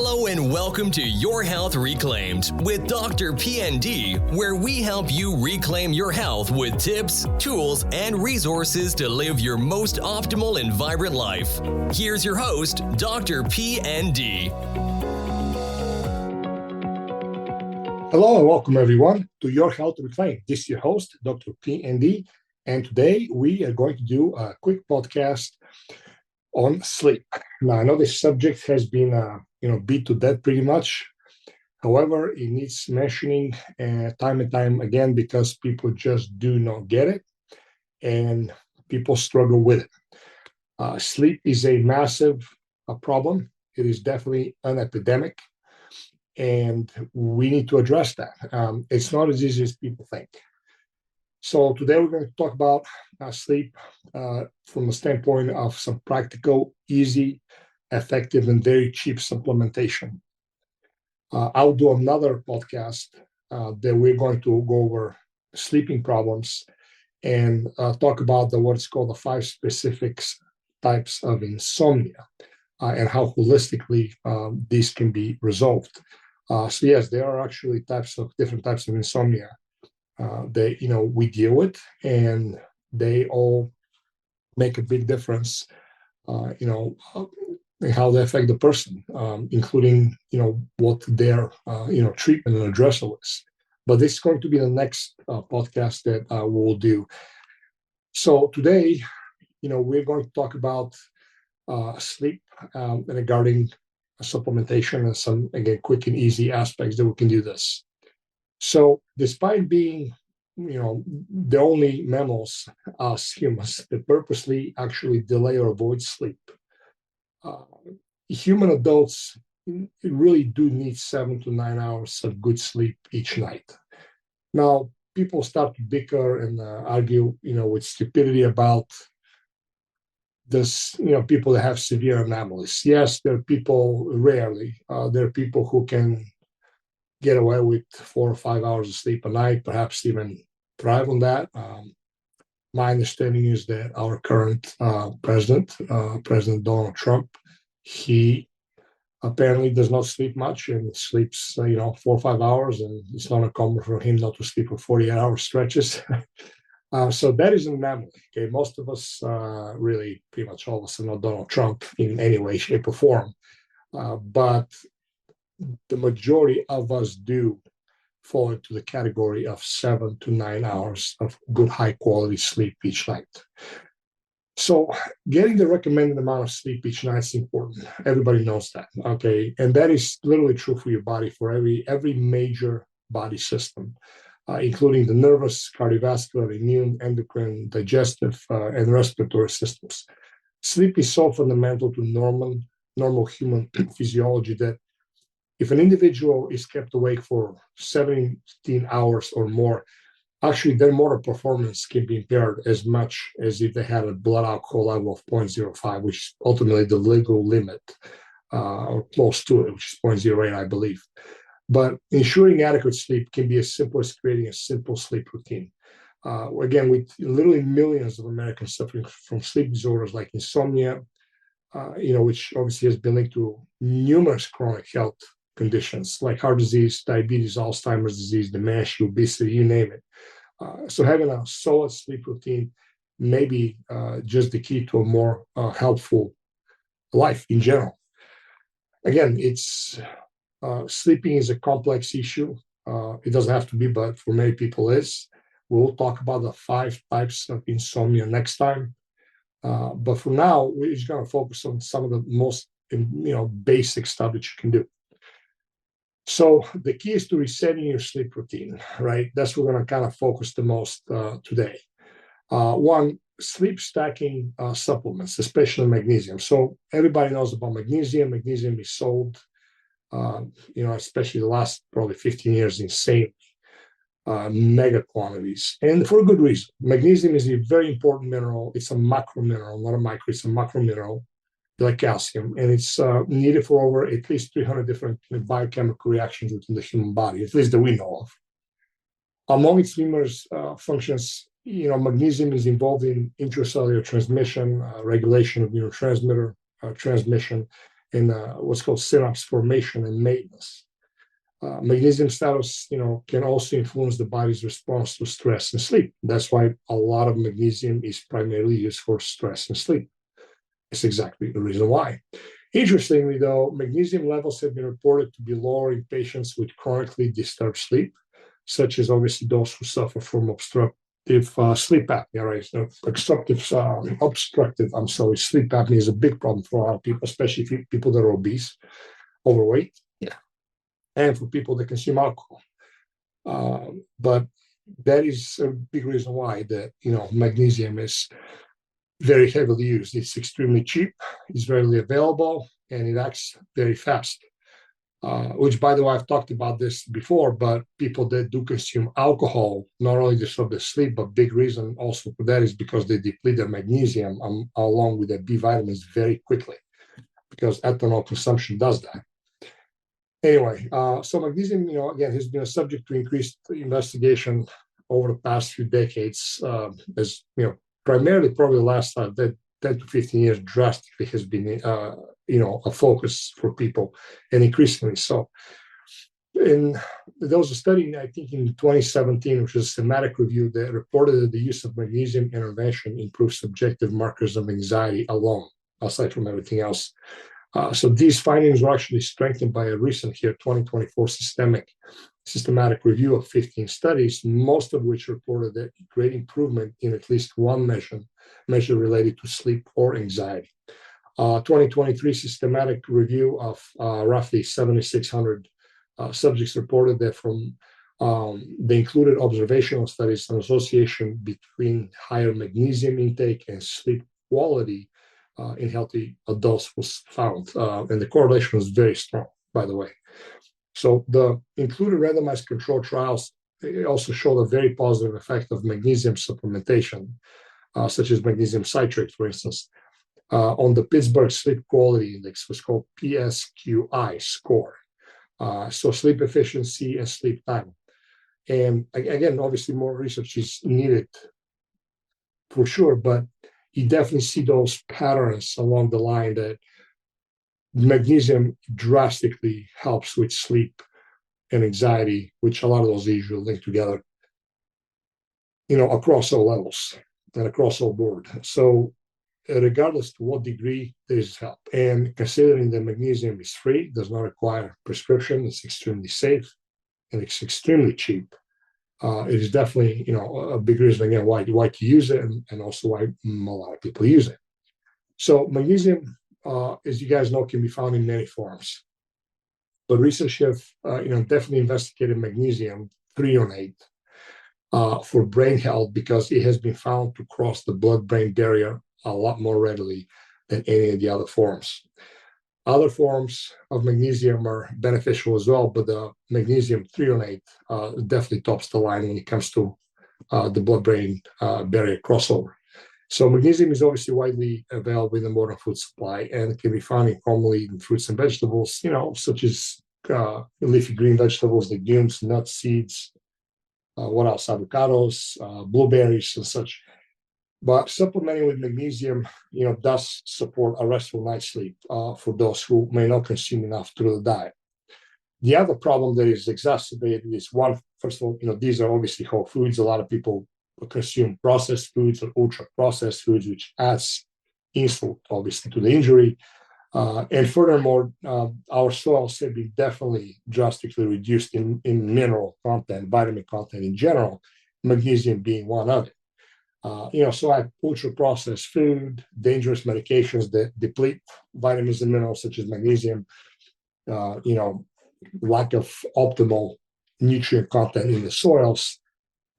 Hello and welcome to Your Health Reclaimed with DrPND, where we help you reclaim your health with tips, tools, and resources to live your most optimal and vibrant life. Here's your host, DrPND. Hello and welcome everyone to Your Health Reclaimed. This is your host, DrPND, and today we are going to do a quick podcast on sleep. Now, I know this subject has been beat to death pretty much. However, it needs mentioning time and time again because people just do not get it and people struggle with it. Sleep is a massive problem. It is definitely an epidemic, and we need to address that. It's not as easy as people think. So today we're going to talk about sleep from the standpoint of some practical, easy, effective, and very cheap supplementation. I'll do another podcast that we're going to go over sleeping problems and talk about what's called the 5 specific types of insomnia and how holistically these can be resolved. So yes, there are actually different types of insomnia that we deal with, and they all make a big difference. How they affect the person, including what their treatment and addressal is. But this is going to be the next podcast that we'll do. So today, we're going to talk about sleep regarding supplementation and some, again, quick and easy aspects that we can do this. So despite being, the only mammals, us humans, that purposely actually delay or avoid sleep, human adults really do need 7 to 9 hours of good sleep each night. Now, people start to bicker and argue, with stupidity about this, people that have severe anomalies. Yes, there are people, rarely, there are people who can get away with 4 or 5 hours of sleep a night, perhaps even thrive on that. My understanding is that our current president, President Donald Trump, he apparently does not sleep much and sleeps, 4 or 5 hours, and it's not uncommon for him not to sleep for 48-hour stretches. So that is an anomaly. Okay, most of us, really, pretty much all of us, are not Donald Trump in any way, shape, or form, but the majority of us do fall into the category of 7 to 9 hours of good, high-quality sleep each night. So getting the recommended amount of sleep each night is important. Everybody knows that, okay? And that is literally true for your body, for every major body system, including the nervous, cardiovascular, immune, endocrine, digestive, and respiratory systems. Sleep is so fundamental to normal human physiology that if an individual is kept awake for 17 hours or more, actually their motor performance can be impaired as much as if they had a blood alcohol level of 0.05, which is ultimately the legal limit, or close to it, which is 0.08, I believe. But ensuring adequate sleep can be as simple as creating a simple sleep routine. Again, with literally millions of Americans suffering from sleep disorders like insomnia, which obviously has been linked to numerous chronic health conditions like heart disease, diabetes, Alzheimer's disease, dementia, obesity, you name it. So having a solid sleep routine may be just the key to a more helpful life in general. Again, sleeping is a complex issue. It doesn't have to be, but for many people is. We'll talk about the 5 types of insomnia next time. But for now, we're just going to focus on some of the most basic stuff that you can do. So the key is to resetting your sleep routine, right? That's what we're going to kind of focus the most today. One, sleep stacking supplements, especially magnesium. So everybody knows about magnesium. Magnesium is sold, especially the last probably 15 years, insane mega quantities, and for a good reason. Magnesium is a very important mineral. It's a macro mineral, not a micro. It's a macro mineral, like calcium, and it's needed for over at least 300 different biochemical reactions within the human body, at least that we know of. Among its numerous functions, magnesium is involved in intracellular transmission, regulation of neurotransmitter transmission, in what's called synapse formation and maintenance. Magnesium status, can also influence the body's response to stress and sleep. That's why a lot of magnesium is primarily used for stress and sleep. It's exactly the reason why. Interestingly, though, magnesium levels have been reported to be lower in patients with chronically disturbed sleep, such as obviously those who suffer from obstructive sleep apnea, right? So obstructive sleep apnea is a big problem for a lot of people, especially people that are obese, overweight, and for people that consume alcohol. But that is a big reason why magnesium is very heavily used. It's extremely cheap, it's readily available, and it acts very fast. Which, by the way, I've talked about this before, but people that do consume alcohol not only disturb their sleep, but big reason also for that is because they deplete their magnesium along with their B vitamins very quickly, because ethanol consumption does that. Anyway, so magnesium, again, has been a subject to increased investigation over the past few decades, as primarily probably the last 10 to 15 years drastically has been a focus for people, and increasingly so. And there was a study, I think, in 2017, which was a systematic review that reported that the use of magnesium intervention improves subjective markers of anxiety alone, aside from everything else. So these findings were actually strengthened by a recent 2024 systematic review of 15 studies, most of which reported that great improvement in at least one measure related to sleep or anxiety. 2023 systematic review of roughly 7,600 subjects reported that from the included observational studies, an association between higher magnesium intake and sleep quality in healthy adults was found, and the correlation was very strong, by the way. So the included randomized control trials also showed a very positive effect of magnesium supplementation, such as magnesium citrate, for instance, on the Pittsburgh Sleep Quality Index, was called PSQI score. So sleep efficiency and sleep time. And again, obviously more research is needed for sure, but you definitely see those patterns along the line that magnesium drastically helps with sleep and anxiety, which a lot of those usually link together, across all levels and across all board. So regardless to what degree there is help, and considering that magnesium is free, does not require prescription, it's extremely safe, and it's extremely cheap. It is definitely, a big reason again why to use it, and also why a lot of people use it. So magnesium, as you guys know, can be found in many forms. But research have, definitely investigated magnesium threonate for brain health, because it has been found to cross the blood-brain barrier a lot more readily than any of the other forms. Other forms of magnesium are beneficial as well, but the magnesium threonate definitely tops the line when it comes to the blood-brain barrier crossover. So magnesium is obviously widely available in the modern food supply, and can be found commonly in fruits and vegetables, such as leafy green vegetables, legumes, nuts, seeds, what else? Avocados, blueberries, and such. But supplementing with magnesium, does support a restful night's sleep for those who may not consume enough through the diet. The other problem that is exacerbated is first of all, these are obviously whole foods. A lot of people consume processed foods or ultra processed foods, which adds insult, obviously, to the injury. And furthermore, our soils have been definitely drastically reduced in mineral content, vitamin content in general, magnesium being one of it. So I have ultra-processed food, dangerous medications that deplete vitamins and minerals such as magnesium, lack of optimal nutrient content in the soils,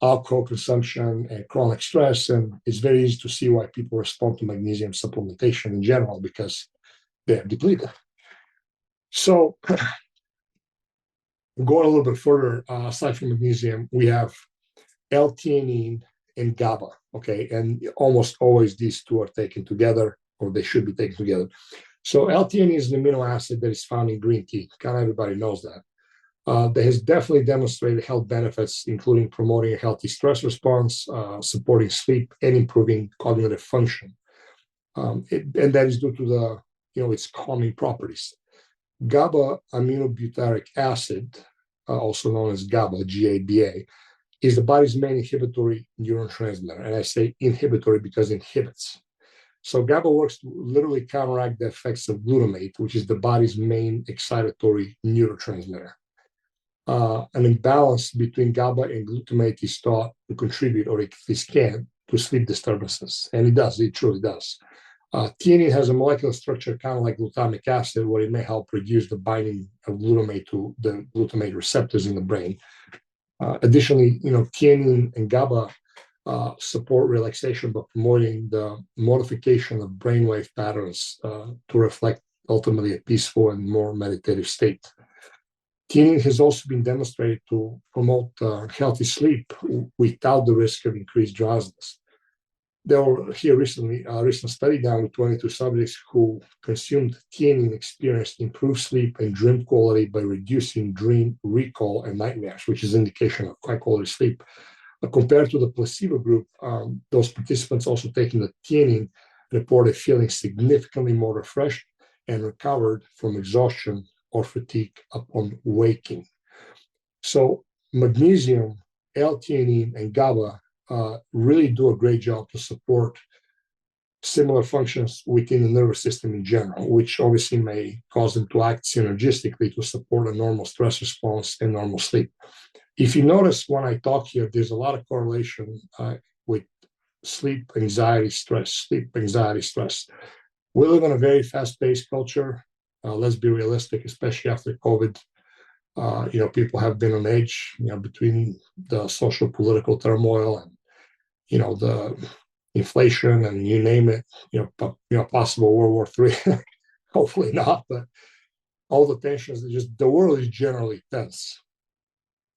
alcohol consumption, and chronic stress. And it's very easy to see why people respond to magnesium supplementation in general, because they're depleted. So going a little bit further, aside from magnesium, we have l-theanine and GABA, okay? And almost always these two are taken together, or they should be taken together. So l-theanine is an amino acid that is found in green tea. Kind of everybody knows that. That has definitely demonstrated health benefits, including promoting a healthy stress response, supporting sleep, and improving cognitive function. And that is due to the its calming properties. GABA aminobutyric acid, also known as GABA, GABA, is the body's main inhibitory neurotransmitter. And I say inhibitory because it inhibits. So GABA works to literally counteract the effects of glutamate, which is the body's main excitatory neurotransmitter. An imbalance between GABA and glutamate is thought to contribute, or at least can, to sleep disturbances. And it does, it truly does. Theanine has a molecular structure kind of like glutamic acid, where it may help reduce the binding of glutamate to the glutamate receptors in the brain. Additionally, theanine and GABA support relaxation by promoting the modification of brainwave patterns to reflect ultimately a peaceful and more meditative state. Theanine has also been demonstrated to promote healthy sleep without the risk of increased drowsiness. There were here recently a recent study done with 22 subjects who consumed theanine experienced improved sleep and dream quality by reducing dream recall and nightmares, which is an indication of high quality sleep. Compared to the placebo group, those participants also taking the theanine reported feeling significantly more refreshed and recovered from exhaustion or fatigue upon waking. So magnesium, L-theanine, and GABA really do a great job to support similar functions within the nervous system in general, which obviously may cause them to act synergistically to support a normal stress response and normal sleep. If you notice when I talk here, there's a lot of correlation with sleep anxiety, stress. We live in a very fast-paced culture. Let's be realistic, especially after COVID. People have been on edge, between the social political turmoil and, the inflation and you name it, possible World War III. Hopefully not, but all the tensions, the world is generally tense.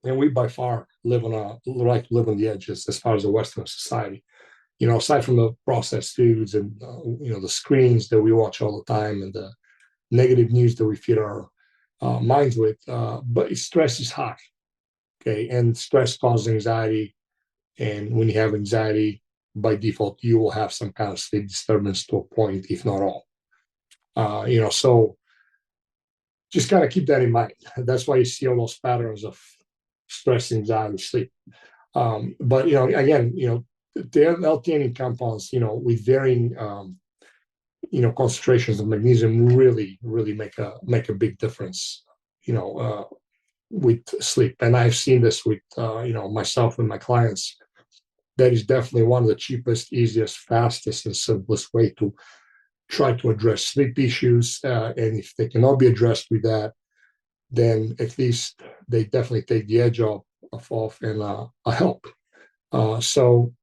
And we by far live on the edges as far as the Western society. Aside from the processed foods and, the screens that we watch all the time and the negative news that we feed our minds with, but stress is high, okay? And stress causes anxiety. And when you have anxiety, by default, you will have some kind of sleep disturbance to a point, if not all. So just kind of keep that in mind. That's why you see all those patterns of stress, anxiety, sleep. But again, the L-theanine compounds, with varying, concentrations of magnesium really make a big difference, with sleep. And I've seen this with, myself and my clients. That is definitely one of the cheapest, easiest, fastest, and simplest way to try to address sleep issues. And if they cannot be addressed with that, then at least they definitely take the edge off and help. So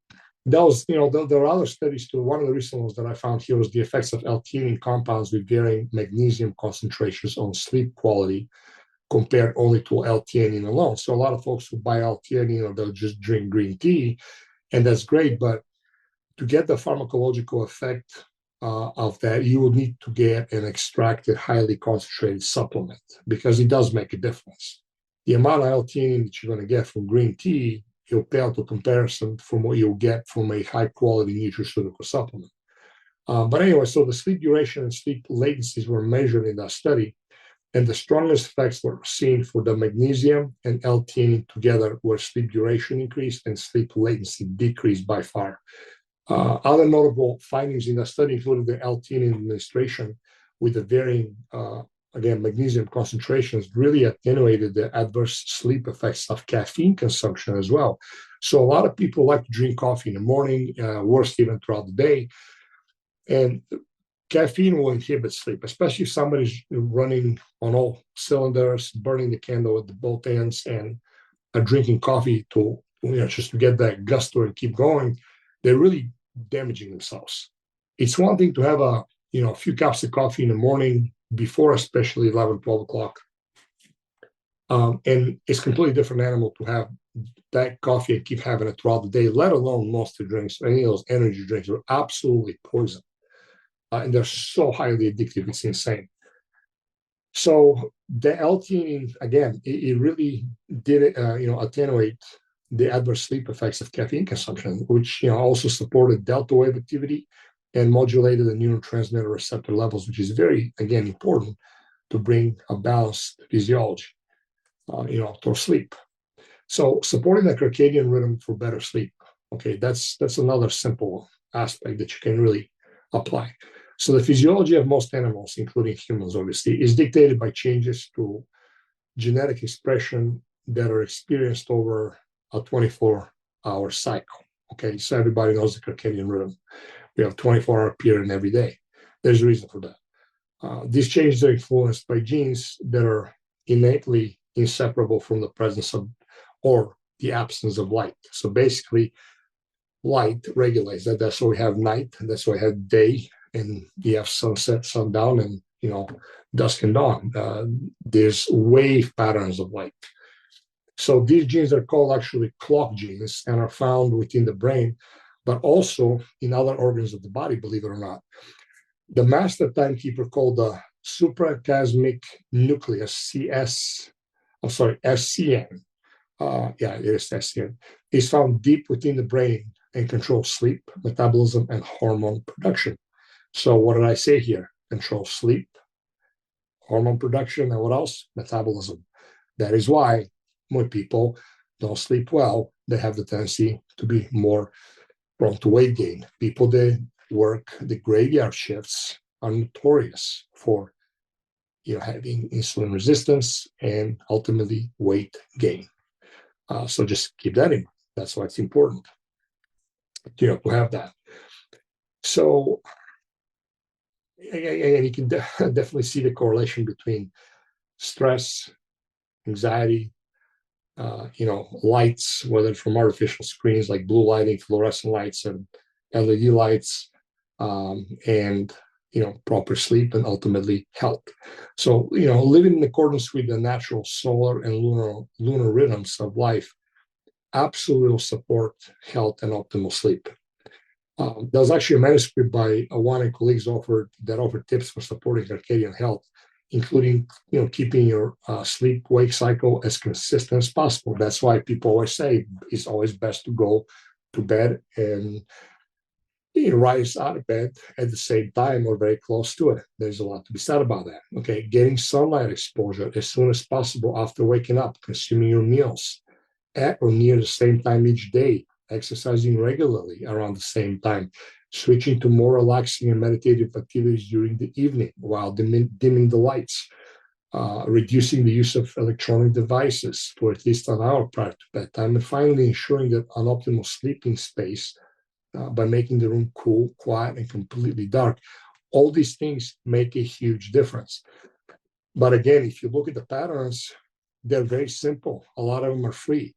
those, there are other studies too. One of the recent ones that I found here was the effects of L-theanine compounds with varying magnesium concentrations on sleep quality compared only to L-theanine alone. So a lot of folks who buy L-theanine, or they'll just drink green tea, and that's great. But to get the pharmacological effect of that, you will need to get an extracted, highly concentrated supplement, because it does make a difference. The amount of L-theanine that you're going to get from green tea, you'll pale to comparison from what you'll get from a high-quality nutraceutical supplement. But anyway, so the sleep duration and sleep latencies were measured in that study, and the strongest effects were seen for the magnesium and L-theanine together, where sleep duration increased and sleep latency decreased by far. Other notable findings in the study included the L-theanine administration with the varying, magnesium concentrations really attenuated the adverse sleep effects of caffeine consumption as well. So a lot of people like to drink coffee in the morning, worse even throughout the day. And caffeine will inhibit sleep, especially if somebody's running on all cylinders, burning the candle at the both ends, and are drinking coffee to, just to get that gusto and keep going. They're really damaging themselves. It's one thing to have a few cups of coffee in the morning before, especially 11, 12 o'clock. And it's a completely different animal to have that coffee and keep having it throughout the day, let alone Monster drinks. Any of those energy drinks are absolutely poison. And they're so highly addictive, it's insane. So the L-theanine, again, it really did, attenuate the adverse sleep effects of caffeine consumption, which, also supported delta wave activity and modulated the neurotransmitter receptor levels, which is very, again, important to bring a balanced physiology, towards sleep. So supporting the circadian rhythm for better sleep. Okay, that's another simple aspect that you can really apply. So the physiology of most animals, including humans, obviously, is dictated by changes to genetic expression that are experienced over a 24-hour cycle. Okay, so everybody knows the circadian rhythm. We have 24-hour period every day. There's a reason for that. These changes are influenced by genes that are innately inseparable from the presence of or the absence of light. So basically, light regulates that. That's why we have night, and that's why we have day, and you have sunset, sundown, and dusk and dawn. There's wave patterns of light. So these genes are called actually clock genes and are found within the brain, but also in other organs of the body, believe it or not. The master timekeeper called the suprachiasmatic nucleus, SCN. It is SCN. Is found deep within the brain and controls sleep, metabolism, and hormone production. So what did I say here? Control sleep, hormone production, and what else? Metabolism. That is why when people don't sleep well, they have the tendency to be more prone to weight gain. People that work the graveyard shifts are notorious for having insulin resistance and ultimately weight gain. So just keep that in mind. That's why it's important to have that. So and you can definitely see the correlation between stress, anxiety, lights, whether from artificial screens like blue lighting, fluorescent lights, and LED lights, and proper sleep, and ultimately health. So living in accordance with the natural solar and lunar rhythms of life absolutely will support health and optimal sleep. There was actually a manuscript by one of my colleagues offered tips for supporting circadian health, including keeping your sleep-wake cycle as consistent as possible. That's why people always say it's always best to go to bed and rise out of bed at the same time or very close to it. There's a lot to be said about that. Okay, getting sunlight exposure as soon as possible after waking up, consuming your meals at or near the same time each day, exercising regularly around the same time, switching to more relaxing and meditative activities during the evening while dimming the lights, reducing the use of electronic devices for at least an hour prior to bedtime, and finally ensuring that an optimal sleeping space by making the room cool, quiet, and completely dark. All these things make a huge difference. But again, if you look at the patterns, they're very simple. A lot of them are free,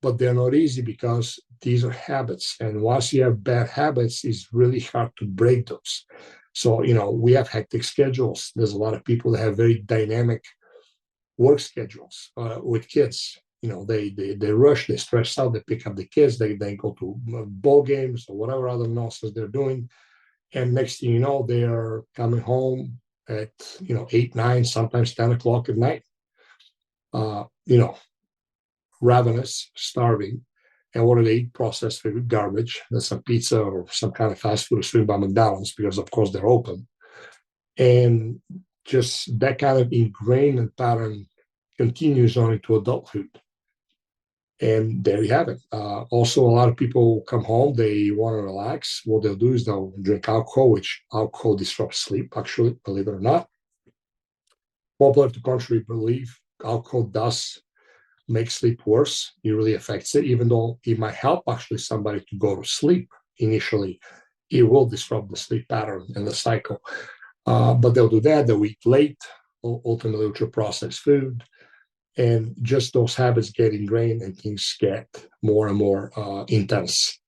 but they're not easy because these are habits. And once you have bad habits, it's really hard to break those. So, we have hectic schedules. There's a lot of people that have very dynamic work schedules with kids. They rush, they stress out, they pick up the kids, they go to ball games or whatever other nonsense they're doing. And next thing you know, they are coming home at, 8, 9, sometimes 10 o'clock at night, ravenous, starving. And what do they eat? Processed food, garbage. That's some pizza or some kind of fast food swing by McDonald's because, of course, they're open. And just that kind of ingrained pattern continues on into adulthood. And there you have it. Also, a lot of people come home, they want to relax. What they'll do is they'll drink alcohol, which alcohol disrupts sleep, actually, believe it or not. Popular to contrary belief, alcohol does make sleep worse. It really affects it, even though it might help actually somebody to go to sleep initially. It will disrupt the sleep pattern and the cycle. But they'll do that. They'll eat late, ultimately ultra-processed food. And just those habits get ingrained and things get more and more intense.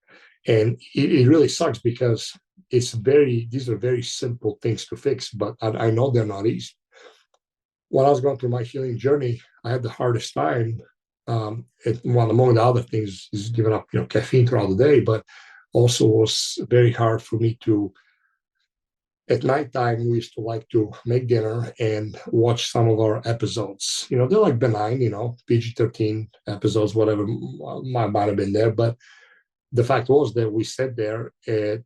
And it really sucks because these are very simple things to fix, but I know they're not easy. When I was going through my healing journey, I had the hardest time. Among the other things is giving up, caffeine throughout the day, but also was very hard for me to, at nighttime, we used to like to make dinner and watch some of our episodes. They're like benign, PG-13 episodes, whatever might have been there. But the fact was that we sat there at,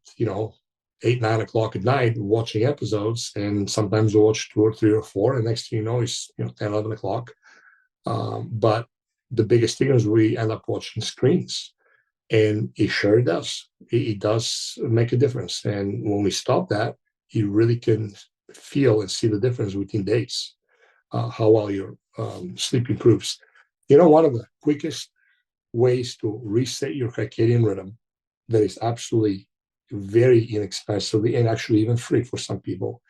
8, 9 o'clock at night watching episodes, and sometimes we watch 2 or 3 or 4, and next thing you know, it's 10, 11 o'clock. But the biggest thing is we end up watching screens, and it sure does. It does make a difference. And when we stop that, you really can feel and see the difference within days, how well your sleep improves. One of the quickest ways to reset your circadian rhythm that is absolutely very inexpensively and actually even free for some people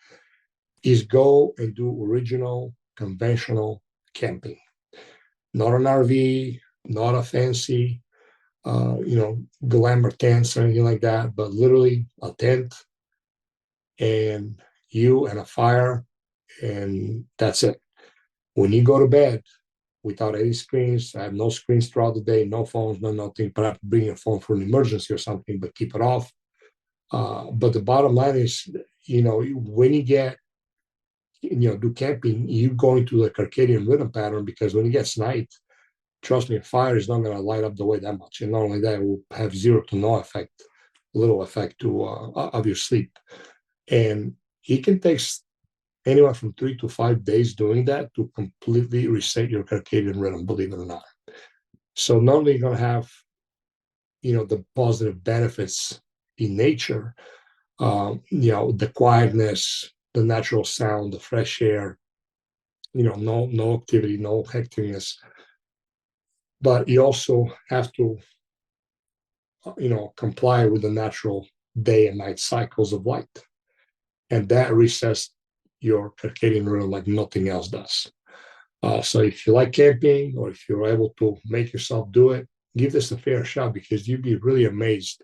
is go and do original, conventional camping. Not an RV, not a fancy, glamour tents or anything like that, but literally a tent and you and a fire, and that's it. When you go to bed, without any screens, I have no screens throughout the day, no phones, no nothing. Perhaps bring your phone for an emergency or something, but keep it off. But the bottom line is, when you get, do camping, you go into the circadian rhythm pattern, because when it gets night, trust me, fire is not going to light up the way that much. And not only that, it will have zero to no effect, little effect to of your sleep. And it can take anywhere from 3 to 5 days doing that to completely reset your circadian rhythm, believe it or not. So not only are you going to have, the positive benefits in nature, the quietness, the natural sound, the fresh air, no activity, no hecticness, but you also have to, comply with the natural day and night cycles of light. And that resets your circadian rhythm like nothing else does. So if you like camping, or if you're able to make yourself do it, give this a fair shot, because you'd be really amazed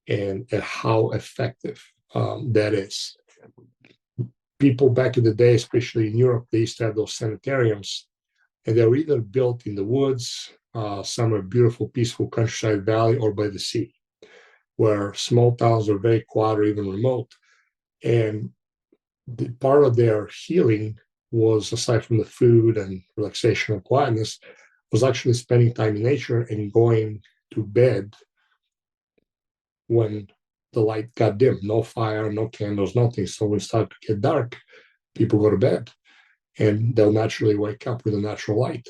at how effective that is. People back in the day, especially in Europe, they used to have those sanitariums, and they were either built in the woods, somewhere beautiful, peaceful countryside valley, or by the sea, where small towns are very quiet or even remote. And part of their healing was, aside from the food and relaxation and quietness, was actually spending time in nature and going to bed when the light got dim. No fire, no candles, nothing. So when it started to get dark, people go to bed, and they'll naturally wake up with a natural light.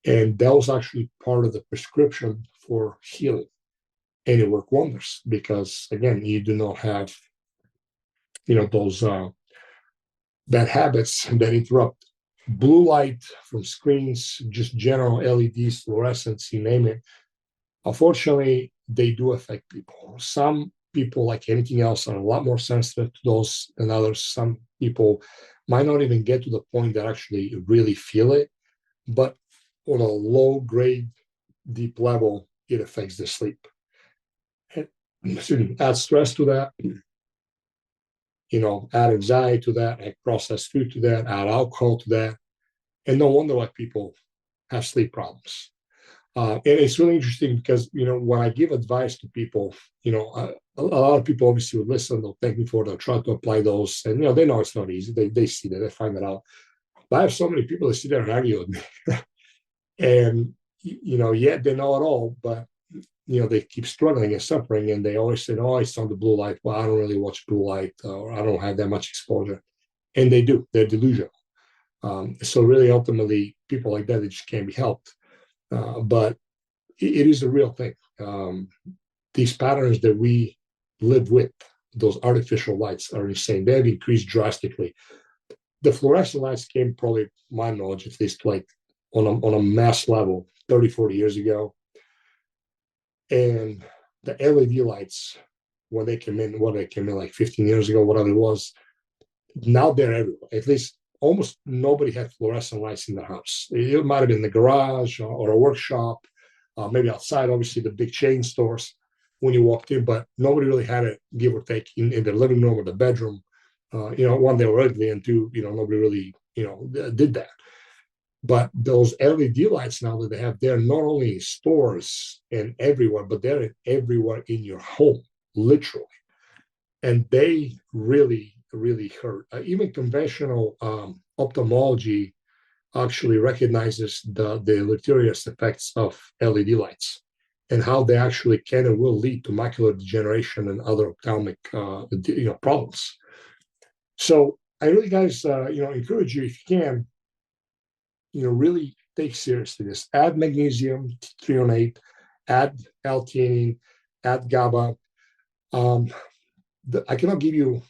And that was actually part of the prescription for healing. And it worked wonders, because, again, you do not have, those bad habits that interrupt. Blue light from screens, just general LEDs, fluorescents, you name it. Unfortunately, they do affect people. Some people, like anything else, are a lot more sensitive to those than others. Some people might not even get to the point that actually really feel it, but on a low grade, deep level, it affects their sleep. And add stress to that, add anxiety to that, add processed food to that, add alcohol to that, and no wonder why people have sleep problems. And it's really interesting, because, when I give advice to people, a lot of people obviously will listen, they'll thank me for it, they'll try to apply those, and, they know it's not easy. They see that, they find it out. But I have so many people that sit there and argue with me. And, yet they know it all, but, they keep struggling and suffering, and they always say, oh, it's on the blue light. Well, I don't really watch blue light, or I don't have that much exposure. And they do. They're delusional. So really, ultimately, people like that, they just can't be helped. But it is a real thing. These patterns that we live with, those artificial lights, are insane. They have increased drastically. The fluorescent lights came, probably, my knowledge, at least, like on a mass level 30, 40 years ago. And the LED lights, when they came in, like 15 years ago, whatever it was, now they're everywhere. At least almost nobody had fluorescent lights in their house. It might have been in the garage or a workshop, maybe outside, obviously the big chain stores when you walked in, but nobody really had it, give or take, in their living room or the bedroom. One, they were ugly, and two, nobody really, did that. But those LED lights now that they have, they're not only in stores and everywhere, but they're everywhere in your home, literally. And they really, really hurt. Even conventional ophthalmology actually recognizes the deleterious effects of LED lights. and how they actually can and will lead to macular degeneration and other ophthalmic problems. So I really, guys, encourage you, if you can, really take seriously this. Add magnesium, threonate, add l-theanine, add GABA. I cannot give you,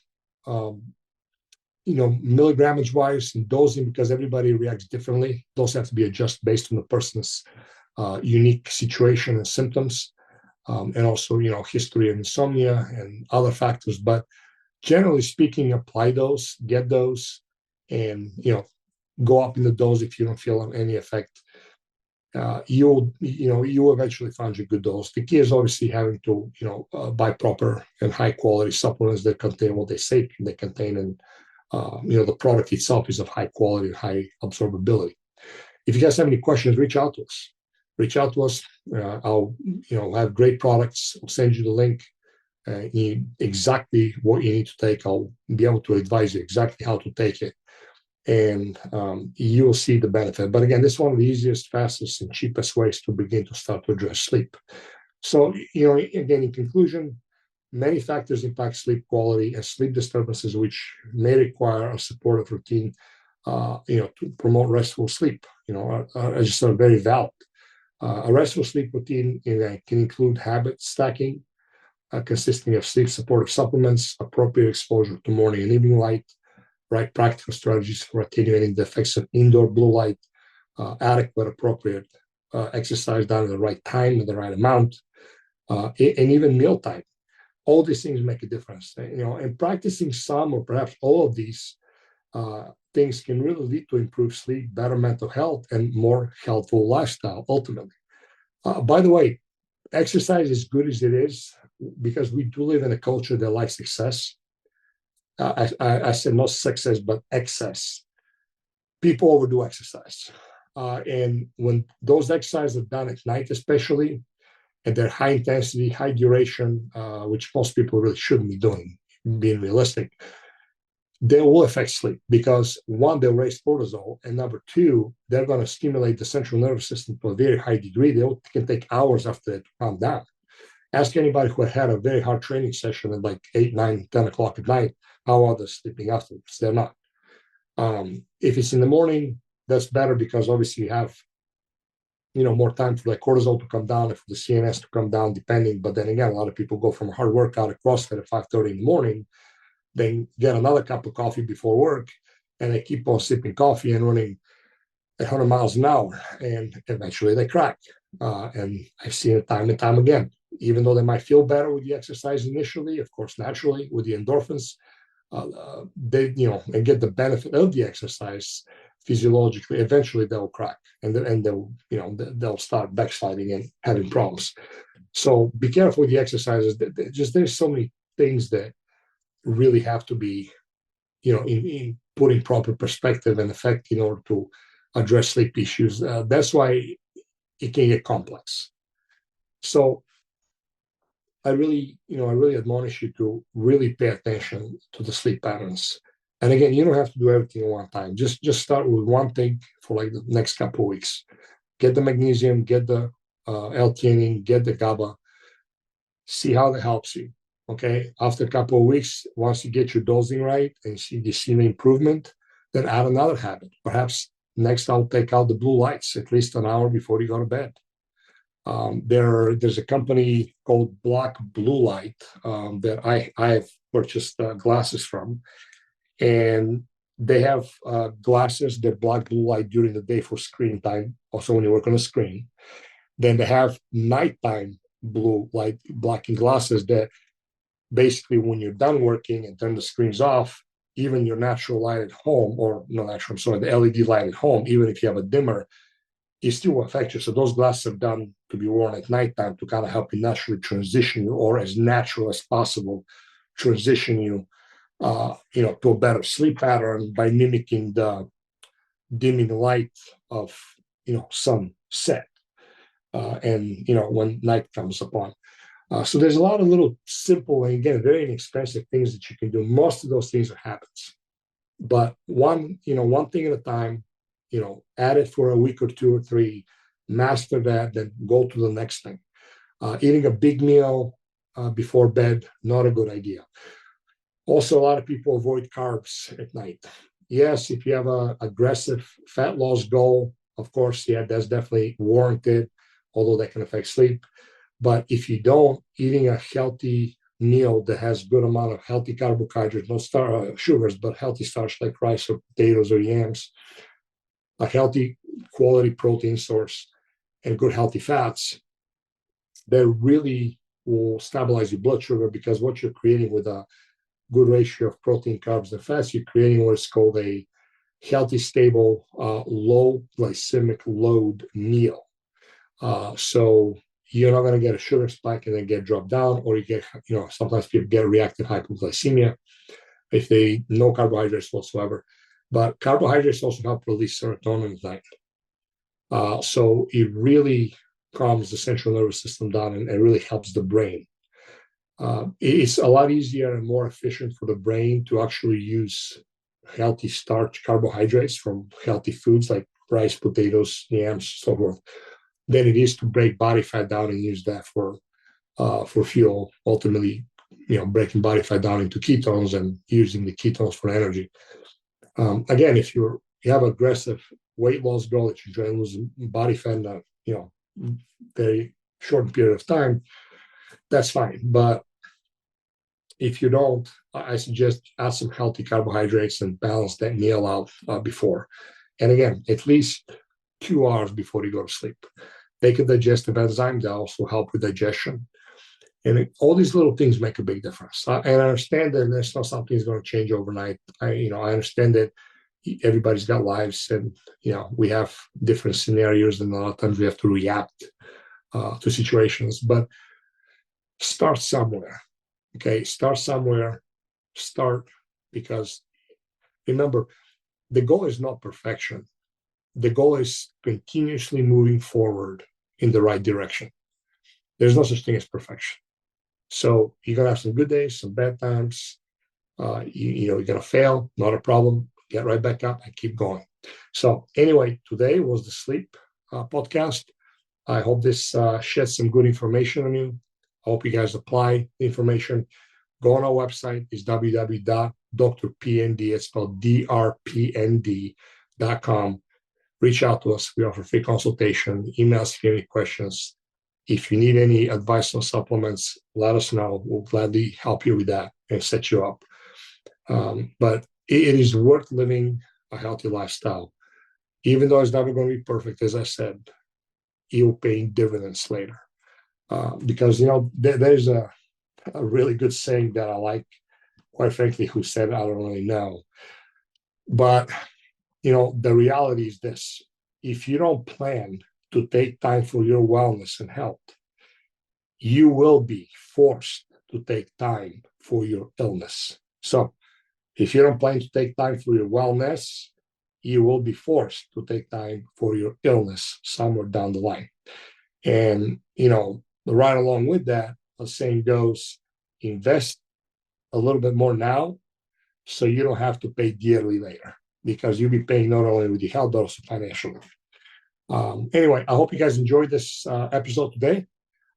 milligrammage wise and dosing because everybody reacts differently. Those have to be adjusted based on the person's unique situation and symptoms, and also, history of insomnia and other factors. But generally speaking, apply those, get those, and, go up in the dose if you don't feel any effect. You'll eventually find your good dose. The key is obviously having to, buy proper and high quality supplements that contain what they say they contain, and the product itself is of high quality and high absorbability. If you guys have any questions, reach out to us. I'll, have great products. I'll send you the link. Exactly what you need to take. I'll be able to advise you exactly how to take it, and you will see the benefit. But again, this is one of the easiest, fastest, and cheapest ways to begin to start to address sleep. So, again, in conclusion, many factors impact sleep quality, and sleep disturbances, which may require a supportive routine, to promote restful sleep, are just very valid. A restful sleep routine can include habit stacking, consisting of sleep supportive supplements, appropriate exposure to morning and evening light, right practical strategies for attenuating the effects of indoor blue light, adequate, appropriate exercise done at the right time and the right amount, and even mealtime. All these things make a difference, and practicing some or perhaps all of these things can really lead to improved sleep, better mental health, and more healthful lifestyle ultimately. By the way, exercise, as good as it is, because we do live in a culture that likes success. I said not success, but excess. People overdo exercise. And when those exercises are done at night, especially, and they're high intensity, high duration, which most people really shouldn't be doing, being realistic, they will affect sleep because, one, they'll raise cortisol, and number two, they're going to stimulate the central nervous system to a very high degree. They can take hours after it to calm down. Ask anybody who had a very hard training session at like 8, 9, 10 o'clock at night, how are they sleeping afterwards? They're not. If it's in the morning, that's better because obviously you have, more time for the cortisol to come down and for the CNS to come down, depending. But then again, a lot of people go from a hard workout at CrossFit at 5:30 in the morning, then get another cup of coffee before work, and they keep on sipping coffee and running 100 miles an hour, and eventually they crack. And I've seen it time and time again. Even though they might feel better with the exercise initially, of course, naturally with the endorphins, they, and get the benefit of the exercise physiologically, eventually they'll crack and they'll start backsliding and having problems. So be careful with the exercises. There's so many things that really have to be, in putting proper perspective and effect in order to address sleep issues. That's why it can get complex. So I really admonish you to really pay attention to the sleep patterns. And again, you don't have to do everything at one time. Just start with one thing for like the next couple of weeks. Get the magnesium, get the L-theanine, get the GABA. See how that helps you. Okay. After a couple of weeks, once you get your dosing right and you see the improvement, then add another habit. Perhaps next I'll take out the blue lights at least an hour before you go to bed. There's a company called Black Blue Light that I have purchased glasses from, and they have glasses that block blue light during the day for screen time, also when you work on a screen. Then they have nighttime blue light blocking glasses that basically when you're done working and turn the screens off, even your natural light at home, or not natural, I'm sorry, the LED light at home, even if you have a dimmer, it still will affect you. So those glasses are done to be worn at nighttime to kind of help you naturally transition you, or as natural as possible, transition you, to a better sleep pattern by mimicking the dimming light of, sunset, and when night comes upon. So there's a lot of little simple and again very inexpensive things that you can do. Most of those things are habits, but one thing at a time. Add it for a week or two or three, master that, then go to the next thing. Eating a big meal before bed, not a good idea. Also, a lot of people avoid carbs at night. Yes, if you have an aggressive fat loss goal, of course, yeah, that's definitely warranted, although that can affect sleep. But if you don't, eating a healthy meal that has good amount of healthy carbohydrates, not sugars, but healthy starch like rice or potatoes or yams, a healthy quality protein source, and good healthy fats, that really will stabilize your blood sugar, because what you're creating with a good ratio of protein, carbs, and fats, you're creating what's called a healthy, stable, low glycemic load meal. So you're not going to get a sugar spike and then get dropped down, or you get, sometimes people get reactive hypoglycemia if they no carbohydrates whatsoever. But carbohydrates also help release serotonin at night. So it really calms the central nervous system down and really helps the brain. It's a lot easier and more efficient for the brain to actually use healthy starch carbohydrates from healthy foods like rice, potatoes, yams, so forth, than it is to break body fat down and use that for fuel. Ultimately, breaking body fat down into ketones and using the ketones for energy. Again, if you have aggressive weight loss goal that you're trying to lose body fat in a very short period of time, that's fine. But if you don't, I suggest add some healthy carbohydrates and balance that meal out before. And again, at least 2 hours before you go to sleep. Take a digestive enzyme that also help with digestion. And all these little things make a big difference. And I understand that there's not something that's going to change overnight. I understand that everybody's got lives, and we have different scenarios, and a lot of times we have to react to situations. But start somewhere. Okay, start somewhere. Start, because remember, the goal is not perfection. The goal is continuously moving forward in the right direction. There's no such thing as perfection. So you're going to have some good days, some bad times. You're going to fail, not a problem. Get right back up and keep going. So anyway, today was the sleep podcast. I hope this sheds some good information on you. I hope you guys apply the information. Go on our website. It's www.drpnd, it's spelled DrPND.com. Reach out to us. We offer free consultation. Email us if you have any questions. If you need any advice on supplements, let us know. We'll gladly help you with that and set you up. But it is worth living a healthy lifestyle. Even though it's never going to be perfect, as I said, you'll pay dividends later. Because, there's a really good saying that I like, quite frankly, who said it, I don't really know. But, the reality is this: if you don't plan to take time for your wellness and health, you will be forced to take time for your illness. So if you don't plan to take time for your wellness, you will be forced to take time for your illness somewhere down the line. And, right along with that, the saying goes, invest a little bit more now so you don't have to pay dearly later, because you'll be paying not only with your health, but also financially. Anyway, I hope you guys enjoyed this episode today.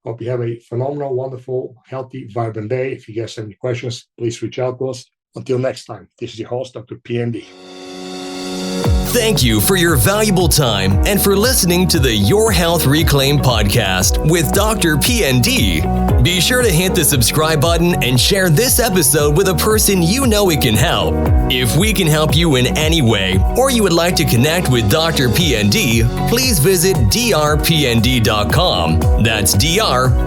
Hope you have a phenomenal, wonderful, healthy, vibrant day. If you guys have any questions, please reach out to us. Until next time, this is your host, Dr. PND. Thank you for your valuable time and for listening to the Your Health Reclaimed podcast with Dr. PND. Be sure to hit the subscribe button and share this episode with a person you know it can help. If we can help you in any way, or you would like to connect with Dr. PND, please visit drpnd.com. That's drpnd.com.